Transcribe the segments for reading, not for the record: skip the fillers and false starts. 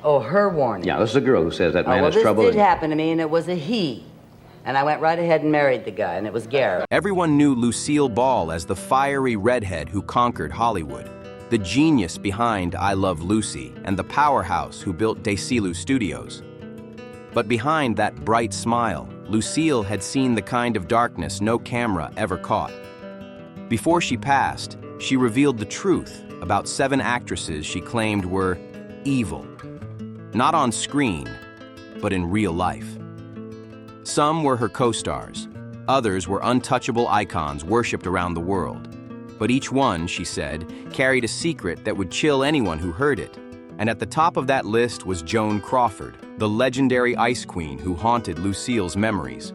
Oh, her warning. Yeah, this is a girl who says that man well, has trouble. This did happen to me, and it was a he. And I went right ahead and married the guy, and it was Garrett. Everyone knew Lucille Ball as the fiery redhead who conquered Hollywood, the genius behind I Love Lucy, and the powerhouse who built Desilu Studios. But behind that bright smile, Lucille had seen the kind of darkness no camera ever caught. Before she passed, she revealed the truth about 7 actresses she claimed were evil. Not on screen, but in real life. Some were her co-stars. Others were untouchable icons worshipped around the world. But each one, she said, carried a secret that would chill anyone who heard it. And at the top of that list was Joan Crawford, the legendary ice queen who haunted Lucille's memories.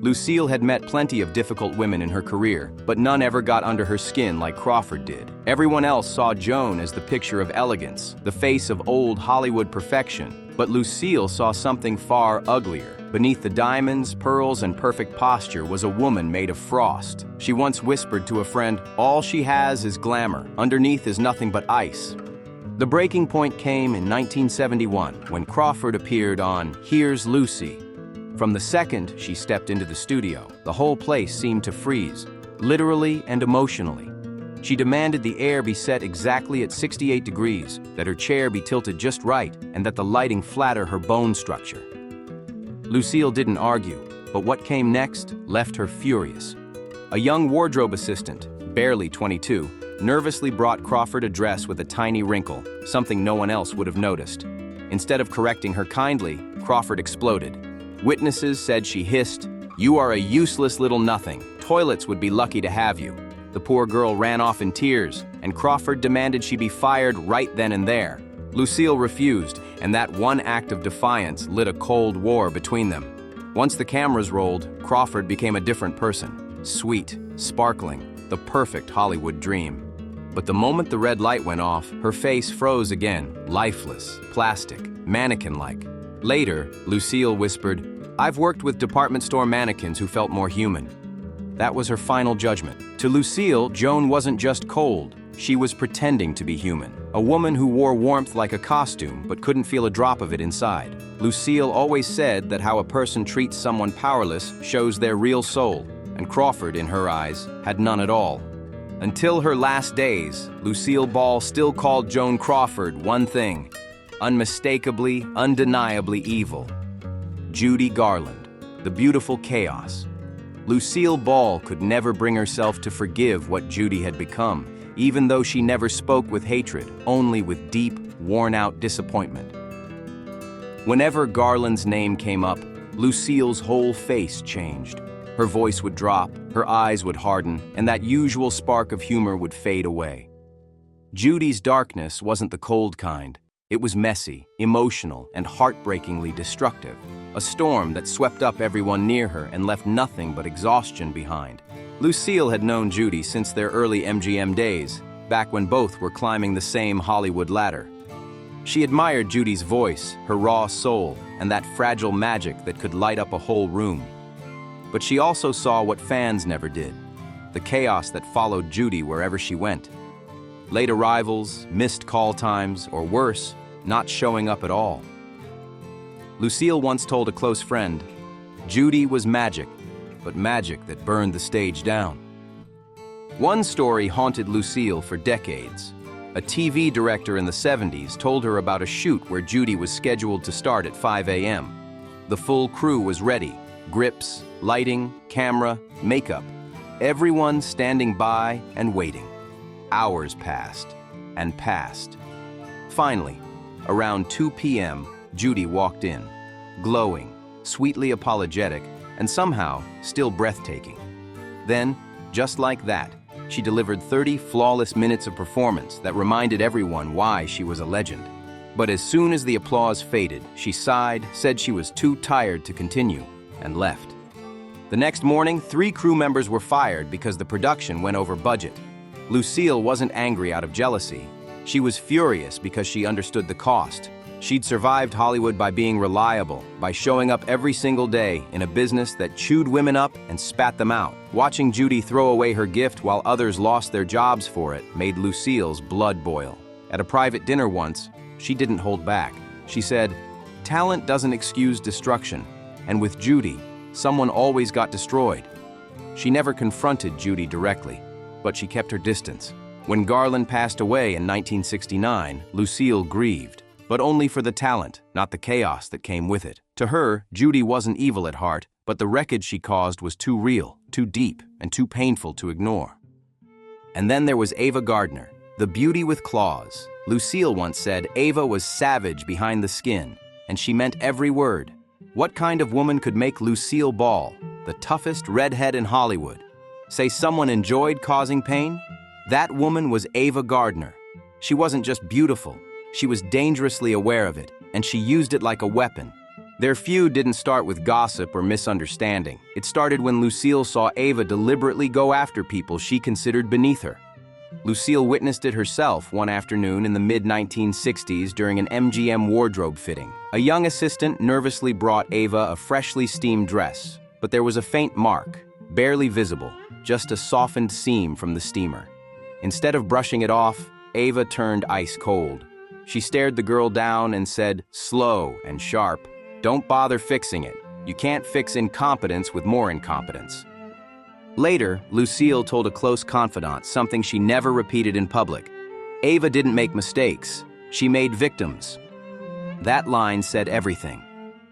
Lucille had met plenty of difficult women in her career, but none ever got under her skin like Crawford did. Everyone else saw Joan as the picture of elegance, the face of old Hollywood perfection. But Lucille saw something far uglier. Beneath the diamonds, pearls, and perfect posture was a woman made of frost. She once whispered to a friend, "All she has is glamour. Underneath is nothing but ice." The breaking point came in 1971 when Crawford appeared on Here's Lucy. From the second she stepped into the studio, the whole place seemed to freeze, literally and emotionally. She demanded the air be set exactly at 68 degrees, that her chair be tilted just right, and that the lighting flatter her bone structure. Lucille didn't argue, but what came next left her furious. A young wardrobe assistant, barely 22, nervously brought Crawford a dress with a tiny wrinkle, something no one else would have noticed. Instead of correcting her kindly, Crawford exploded. Witnesses said she hissed, "You are a useless little nothing. Toilets would be lucky to have you." The poor girl ran off in tears, and Crawford demanded she be fired right then and there. Lucille refused, and that one act of defiance lit a cold war between them. Once the cameras rolled, Crawford became a different person. Sweet, sparkling, the perfect Hollywood dream. But the moment the red light went off, her face froze again, lifeless, plastic, mannequin-like. Later, Lucille whispered, "I've worked with department store mannequins who felt more human." That was her final judgment. To Lucille, Joan wasn't just cold. She was pretending to be human. A woman who wore warmth like a costume but couldn't feel a drop of it inside. Lucille always said that how a person treats someone powerless shows their real soul, and Crawford, in her eyes, had none at all. Until her last days, Lucille Ball still called Joan Crawford one thing: unmistakably, undeniably evil. Judy Garland, the beautiful chaos. Lucille Ball could never bring herself to forgive what Judy had become, even though she never spoke with hatred, only with deep, worn-out disappointment. Whenever Garland's name came up, Lucille's whole face changed. Her voice would drop, her eyes would harden, and that usual spark of humor would fade away. Judy's darkness wasn't the cold kind. It was messy, emotional, and heartbreakingly destructive. A storm that swept up everyone near her and left nothing but exhaustion behind. Lucille had known Judy since their early MGM days, back when both were climbing the same Hollywood ladder. She admired Judy's voice, her raw soul, and that fragile magic that could light up a whole room. But she also saw what fans never did, the chaos that followed Judy wherever she went. Late arrivals, missed call times, or worse, not showing up at all. Lucille once told a close friend, "Judy was magic, but magic that burned the stage down." One story haunted Lucille for decades. A TV director in the 70s told her about a shoot where Judy was scheduled to start at 5 a.m. The full crew was ready: grips, lighting, camera, makeup. Everyone standing by and waiting. Hours passed and passed. Finally, around 2 p.m., Judy walked in, glowing, sweetly apologetic, and somehow still breathtaking. Then, just like that, she delivered 30 flawless minutes of performance that reminded everyone why she was a legend. But as soon as the applause faded, she sighed, said she was too tired to continue, and left. The next morning, 3 crew members were fired because the production went over budget. Lucille wasn't angry out of jealousy. She was furious because she understood the cost. She'd survived Hollywood by being reliable, by showing up every single day in a business that chewed women up and spat them out. Watching Judy throw away her gift while others lost their jobs for it made Lucille's blood boil. At a private dinner once, she didn't hold back. She said, "Talent doesn't excuse destruction, and with Judy, someone always got destroyed." She never confronted Judy directly, but she kept her distance. When Garland passed away in 1969, Lucille grieved, but only for the talent, not the chaos that came with it. To her, Judy wasn't evil at heart, but the wreckage she caused was too real, too deep, and too painful to ignore. And then there was Ava Gardner, the beauty with claws. Lucille once said Ava was savage behind the skin, and she meant every word. What kind of woman could make Lucille Ball, the toughest redhead in Hollywood, say someone enjoyed causing pain? That woman was Ava Gardner. She wasn't just beautiful, she was dangerously aware of it, and she used it like a weapon. Their feud didn't start with gossip or misunderstanding. It started when Lucille saw Ava deliberately go after people she considered beneath her. Lucille witnessed it herself one afternoon in the mid-1960s during an MGM wardrobe fitting. A young assistant nervously brought Ava a freshly steamed dress, but there was a faint mark, barely visible, just a softened seam from the steamer. Instead of brushing it off, Ava turned ice cold. She stared the girl down and said, slow and sharp, "Don't bother fixing it. You can't fix incompetence with more incompetence." Later, Lucille told a close confidant something she never repeated in public. Ava didn't make mistakes. She made victims. That line said everything.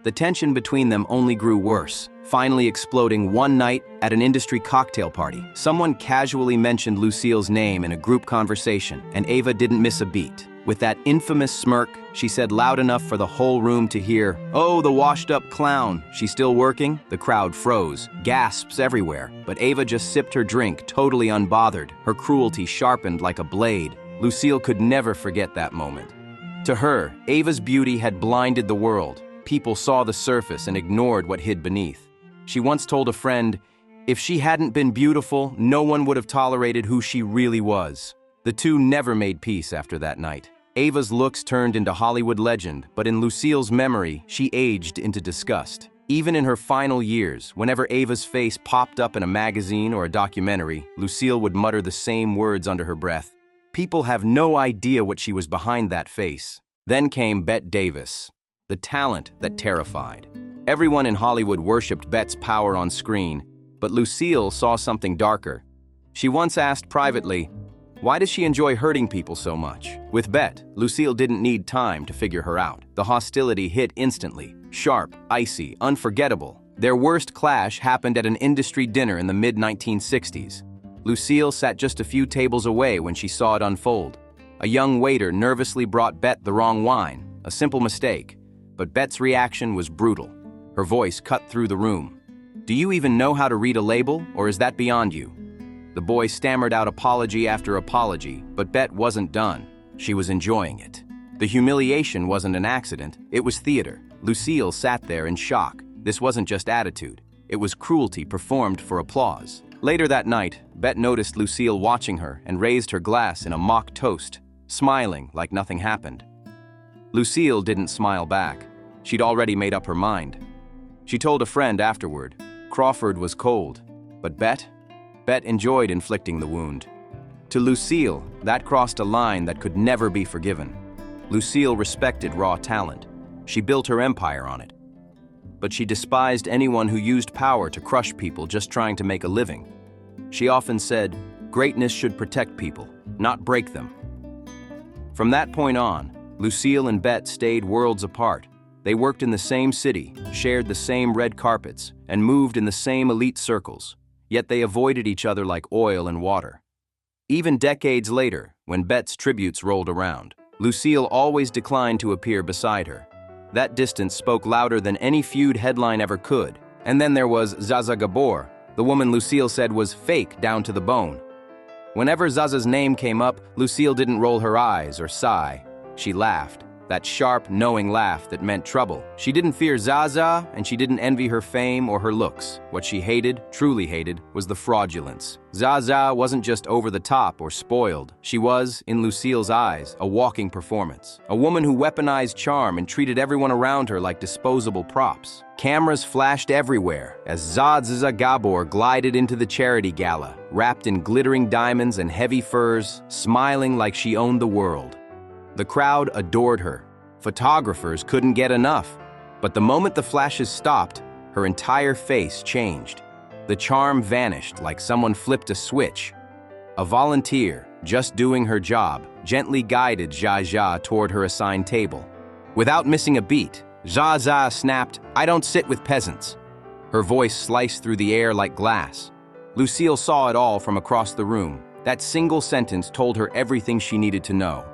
The tension between them only grew worse, finally exploding one night at an industry cocktail party. Someone casually mentioned Lucille's name in a group conversation, and Ava didn't miss a beat. With that infamous smirk, she said loud enough for the whole room to hear, "Oh, the washed-up clown. She's still working?" The crowd froze, gasps everywhere, but Ava just sipped her drink, totally unbothered, her cruelty sharpened like a blade. Lucille could never forget that moment. To her, Ava's beauty had blinded the world. People saw the surface and ignored what hid beneath. She once told a friend, "If she hadn't been beautiful, no one would have tolerated who she really was." The two never made peace after that night. Ava's looks turned into Hollywood legend, but in Lucille's memory, she aged into disgust. Even in her final years, whenever Ava's face popped up in a magazine or a documentary, Lucille would mutter the same words under her breath. People have no idea what she was behind that face. Then came Bette Davis, the talent that terrified. Everyone in Hollywood worshipped Bette's power on screen, but Lucille saw something darker. She once asked privately, why does she enjoy hurting people so much? With Bette, Lucille didn't need time to figure her out. The hostility hit instantly, sharp, icy, unforgettable. Their worst clash happened at an industry dinner in the mid-1960s. Lucille sat just a few tables away when she saw it unfold. A young waiter nervously brought Bette the wrong wine, a simple mistake. But Bette's reaction was brutal. Her voice cut through the room. "Do you even know how to read a label, or is that beyond you?" The boy stammered out apology after apology, but Bette wasn't done. She was enjoying it. The humiliation wasn't an accident, it was theater. Lucille sat there in shock. This wasn't just attitude. It was cruelty performed for applause. Later that night, Bette noticed Lucille watching her and raised her glass in a mock toast, smiling like nothing happened. Lucille didn't smile back. She'd already made up her mind. She told a friend afterward, Crawford was cold, but Bette enjoyed inflicting the wound. To Lucille, that crossed a line that could never be forgiven. Lucille respected raw talent. She built her empire on it. But she despised anyone who used power to crush people just trying to make a living. She often said, greatness should protect people, not break them. From that point on, Lucille and Bette stayed worlds apart. They worked in the same city, shared the same red carpets, and moved in the same elite circles. Yet they avoided each other like oil and water. Even decades later, when Bette's tributes rolled around, Lucille always declined to appear beside her. That distance spoke louder than any feud headline ever could. And then there was Zsa Gabor, the woman Lucille said was fake down to the bone. Whenever Zaza's name came up, Lucille didn't roll her eyes or sigh. She laughed. That sharp, knowing laugh that meant trouble. She didn't fear Zaza, and she didn't envy her fame or her looks. What she hated, truly hated, was the fraudulence. Zaza wasn't just over the top or spoiled. She was, in Lucille's eyes, a walking performance. A woman who weaponized charm and treated everyone around her like disposable props. Cameras flashed everywhere as Zsa Gabor glided into the charity gala, wrapped in glittering diamonds and heavy furs, smiling like she owned the world. The crowd adored her. Photographers couldn't get enough. But the moment the flashes stopped, her entire face changed. The charm vanished like someone flipped a switch. A volunteer, just doing her job, gently guided Zsa Zsa toward her assigned table. Without missing a beat, Zsa Zsa snapped, "I don't sit with peasants." Her voice sliced through the air like glass. Lucille saw it all from across the room. That single sentence told her everything she needed to know.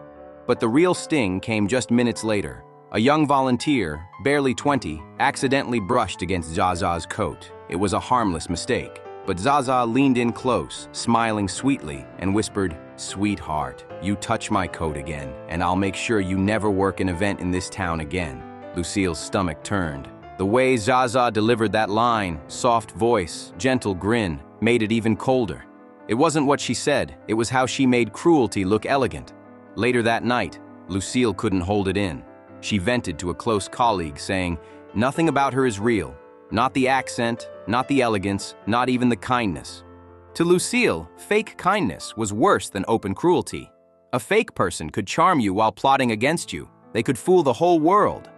But the real sting came just minutes later. A young volunteer, barely 20, accidentally brushed against Zsa Zsa's coat. It was a harmless mistake. But Zsa Zsa leaned in close, smiling sweetly, and whispered, "Sweetheart, you touch my coat again, and I'll make sure you never work an event in this town again." Lucille's stomach turned. The way Zsa Zsa delivered that line, soft voice, gentle grin, made it even colder. It wasn't what she said, it was how she made cruelty look elegant. Later that night, Lucille couldn't hold it in. She vented to a close colleague, saying, "Nothing about her is real. Not the accent, not the elegance, not even the kindness." To Lucille, fake kindness was worse than open cruelty. A fake person could charm you while plotting against you. They could fool the whole world.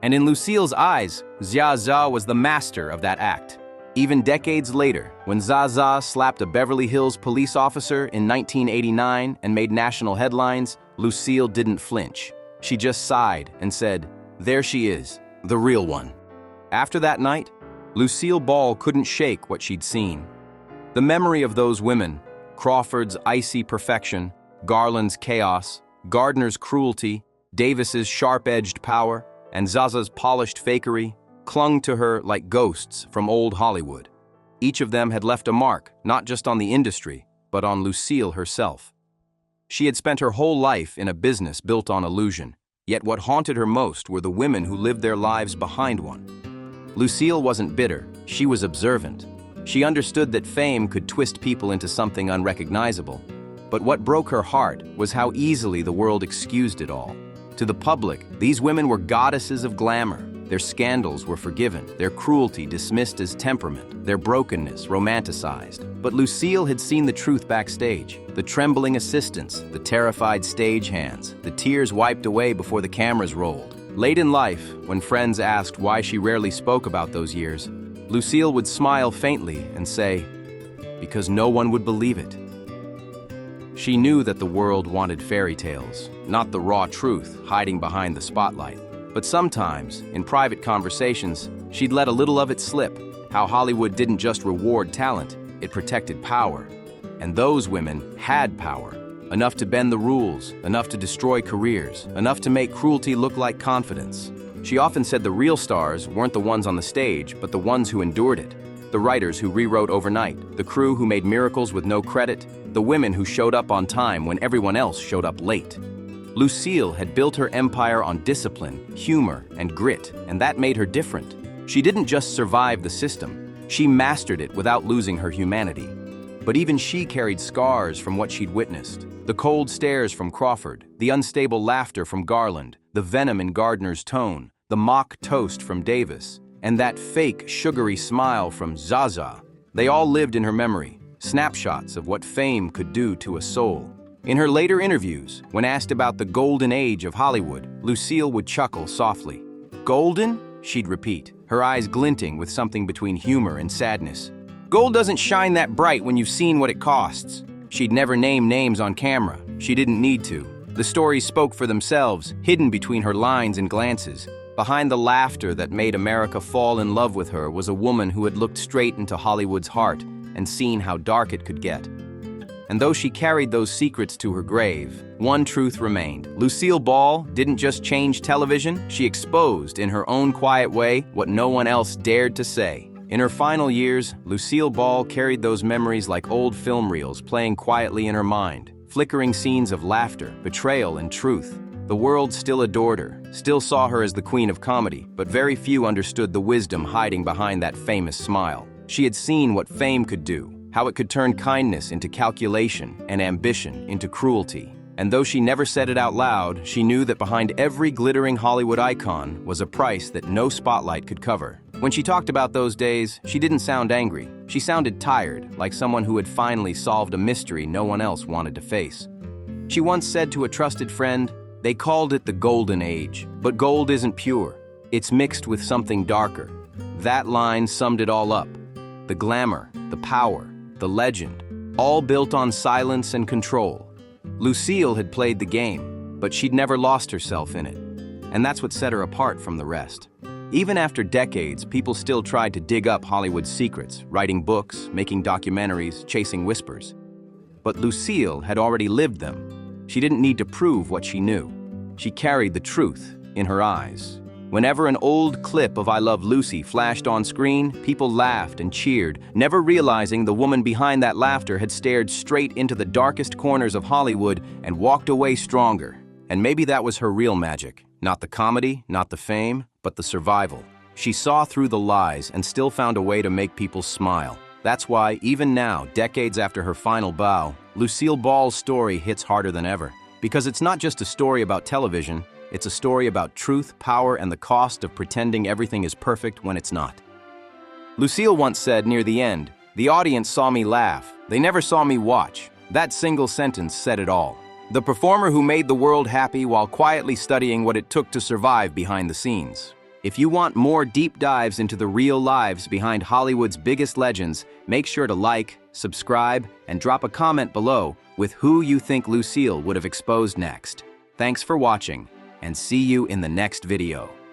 And in Lucille's eyes, Zsa Zsa was the master of that act. Even decades later, when Zsa Zsa slapped a Beverly Hills police officer in 1989 and made national headlines, Lucille didn't flinch. She just sighed and said, "There she is, the real one." After that night, Lucille Ball couldn't shake what she'd seen. The memory of those women, Crawford's icy perfection, Garland's chaos, Gardner's cruelty, Davis's sharp-edged power, and Zaza's polished fakery, clung to her like ghosts from old Hollywood. Each of them had left a mark, not just on the industry, but on Lucille herself. She had spent her whole life in a business built on illusion, yet what haunted her most were the women who lived their lives behind one. Lucille wasn't bitter, she was observant. She understood that fame could twist people into something unrecognizable. But what broke her heart was how easily the world excused it all. To the public, these women were goddesses of glamour. Their scandals were forgiven, their cruelty dismissed as temperament, their brokenness romanticized. But Lucille had seen the truth backstage, the trembling assistants, the terrified stagehands, the tears wiped away before the cameras rolled. Late in life, when friends asked why she rarely spoke about those years, Lucille would smile faintly and say, "Because no one would believe it." She knew that the world wanted fairy tales, not the raw truth hiding behind the spotlight. But sometimes, in private conversations, she'd let a little of it slip, how Hollywood didn't just reward talent, it protected power. And those women had power, enough to bend the rules, enough to destroy careers, enough to make cruelty look like confidence. She often said the real stars weren't the ones on the stage, but the ones who endured it. The writers who rewrote overnight, the crew who made miracles with no credit, the women who showed up on time when everyone else showed up late. Lucille had built her empire on discipline, humor, and grit, and that made her different. She didn't just survive the system, she mastered it without losing her humanity. But even she carried scars from what she'd witnessed. The cold stares from Crawford, the unstable laughter from Garland, the venom in Gardner's tone, the mock toast from Davis, and that fake, sugary smile from Zsa Zsa. They all lived in her memory, snapshots of what fame could do to a soul. In her later interviews, when asked about the golden age of Hollywood, Lucille would chuckle softly. "Golden?" she'd repeat, her eyes glinting with something between humor and sadness. "Gold doesn't shine that bright when you've seen what it costs." She'd never name names on camera. She didn't need to. The stories spoke for themselves, hidden between her lines and glances. Behind the laughter that made America fall in love with her was a woman who had looked straight into Hollywood's heart and seen how dark it could get. And though she carried those secrets to her grave, one truth remained. Lucille Ball didn't just change television, she exposed, in her own quiet way, what no one else dared to say. In her final years, Lucille Ball carried those memories like old film reels playing quietly in her mind, flickering scenes of laughter, betrayal, and truth. The world still adored her, still saw her as the queen of comedy, but very few understood the wisdom hiding behind that famous smile. She had seen what fame could do, how it could turn kindness into calculation and ambition into cruelty. And though she never said it out loud, she knew that behind every glittering Hollywood icon was a price that no spotlight could cover. When she talked about those days, she didn't sound angry. She sounded tired, like someone who had finally solved a mystery no one else wanted to face. She once said to a trusted friend, "They called it the Golden Age, but But gold isn't pure. It's mixed with something darker. That line summed it all up. The glamour, the power, the legend, all built on silence and control. Lucille had played the game, but she'd never lost herself in it. And that's what set her apart from the rest. Even after decades, people still tried to dig up Hollywood's secrets, writing books, making documentaries, chasing whispers. But Lucille had already lived them. She didn't need to prove what she knew. She carried the truth in her eyes. Whenever an old clip of I Love Lucy flashed on screen, people laughed and cheered, never realizing the woman behind that laughter had stared straight into the darkest corners of Hollywood and walked away stronger. And maybe that was her real magic. Not the comedy, not the fame, but the survival. She saw through the lies and still found a way to make people smile. That's why, even now, decades after her final bow, Lucille Ball's story hits harder than ever. Because it's not just a story about television, it's a story about truth, power, and the cost of pretending everything is perfect when it's not. Lucille once said near the end, "The audience saw me laugh. They never saw me watch." That single sentence said it all. The performer who made the world happy while quietly studying what it took to survive behind the scenes. If you want more deep dives into the real lives behind Hollywood's biggest legends, make sure to like, subscribe, and drop a comment below with who you think Lucille would have exposed next. Thanks for watching, and see you in the next video.